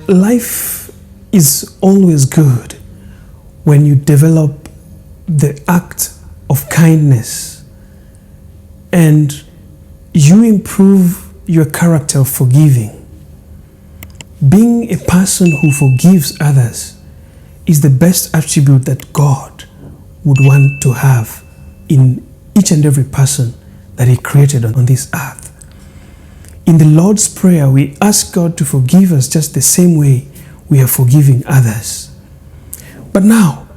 life is always good when you develop the act of kindness and you improve your character of forgiving. Being a person who forgives others is the best attribute that God would want to have in each and every person that He created on this earth. In the Lord's Prayer, we ask God to forgive us just the same way we are forgiving others. But now,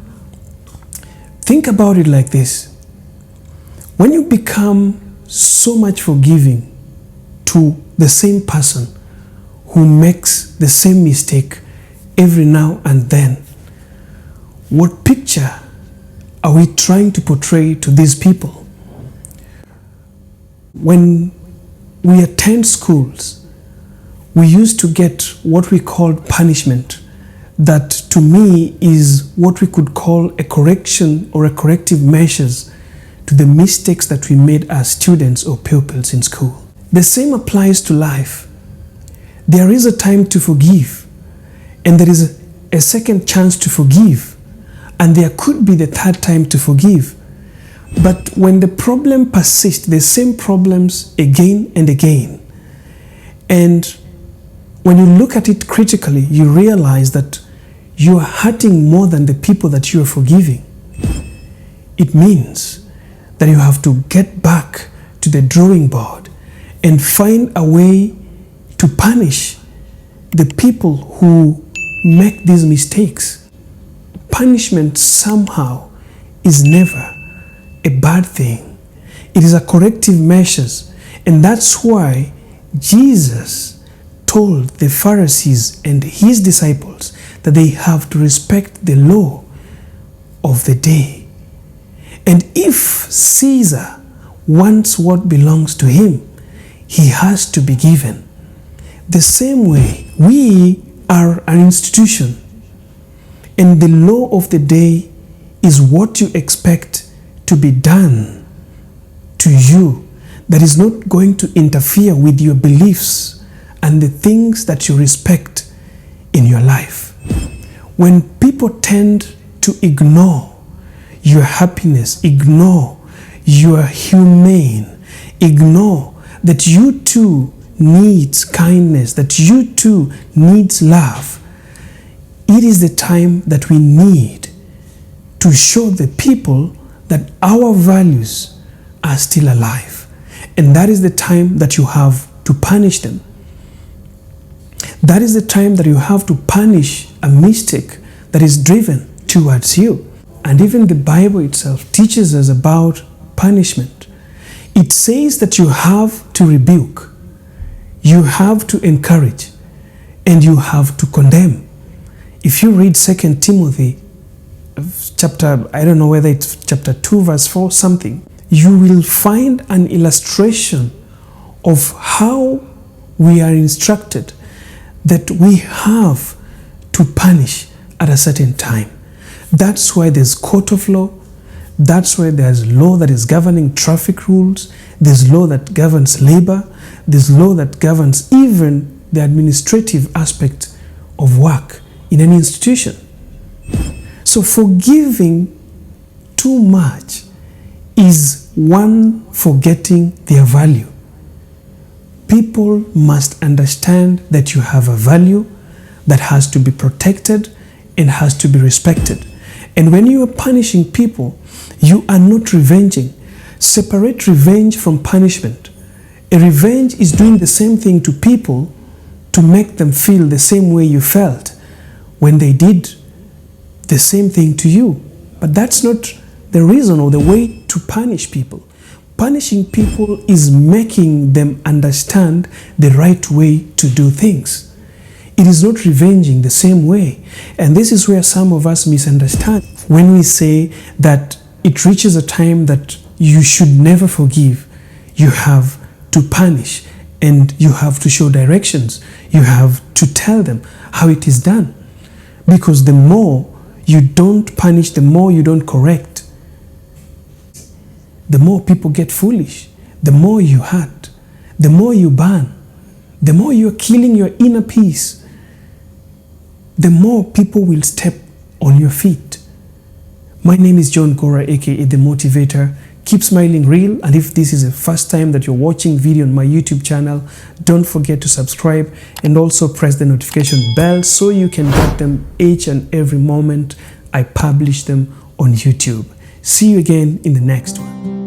think about it like this. When you become so much forgiving to the same person who makes the same mistake every now and then, what picture are we trying to portray to these people? When we attend schools, we used to get what we called punishment. That to me is what we could call a correction or a corrective measures to the mistakes that we made as students or pupils in school. The same applies to life. There is a time to forgive, and there is a second chance to forgive, and there could be the third time to forgive. But when the problem persists, the same problems again and again, and when you look at it critically, you realize that you are hurting more than the people that you are forgiving. It means that you have to get back to the drawing board and find a way to punish the people who make these mistakes. Punishment somehow is never a bad thing. It is a corrective measures, and that's why Jesus told the Pharisees and his disciples that they have to respect the law of the day. And if Caesar wants what belongs to him, he has to be given. The same way, we are an institution, and the law of the day is what you expect to be done to you that is not going to interfere with your beliefs and the things that you respect in your life. When people tend to ignore your happiness, ignore your humane, ignore that you too needs kindness, that you too needs love, it is the time that we need to show the people that our values are still alive. And that is the time that you have to punish them. That is the time that you have to punish a mistake that is driven towards you. And even the Bible itself teaches us about punishment. It says that you have to rebuke, you have to encourage, and you have to condemn. If you read 2 Timothy chapter, I don't know whether it's chapter 2 verse 4 something, you will find an illustration of how we are instructed that we have to punish at a certain time. That's why there's court of law. That's why there's law that is governing traffic rules. There's law that governs labor. There's law that governs even the administrative aspect of work in an institution. So forgiving too much is one forgetting their value. People must understand that you have a value that has to be protected and has to be respected. And when you are punishing people, you are not revenging. Separate revenge from punishment. A revenge is doing the same thing to people to make them feel the same way you felt when they did the same thing to you. But that's not the reason or the way to punish people. Punishing people is making them understand the right way to do things. It is not revenging the same way. And this is where some of us misunderstand. When we say that it reaches a time that you should never forgive, you have to punish and you have to show directions. You have to tell them how it is done. Because the more you don't punish, the more you don't correct, the more people get foolish, the more you hurt, the more you burn, the more you're killing your inner peace. the more people will step on your feet. My name is Johngora, aka The Motivator. Keep smiling real, and if this is the first time that you're watching video on my YouTube channel, don't forget to subscribe and also press the notification bell so you can get them each and every moment I publish them on YouTube. See you again in the next one.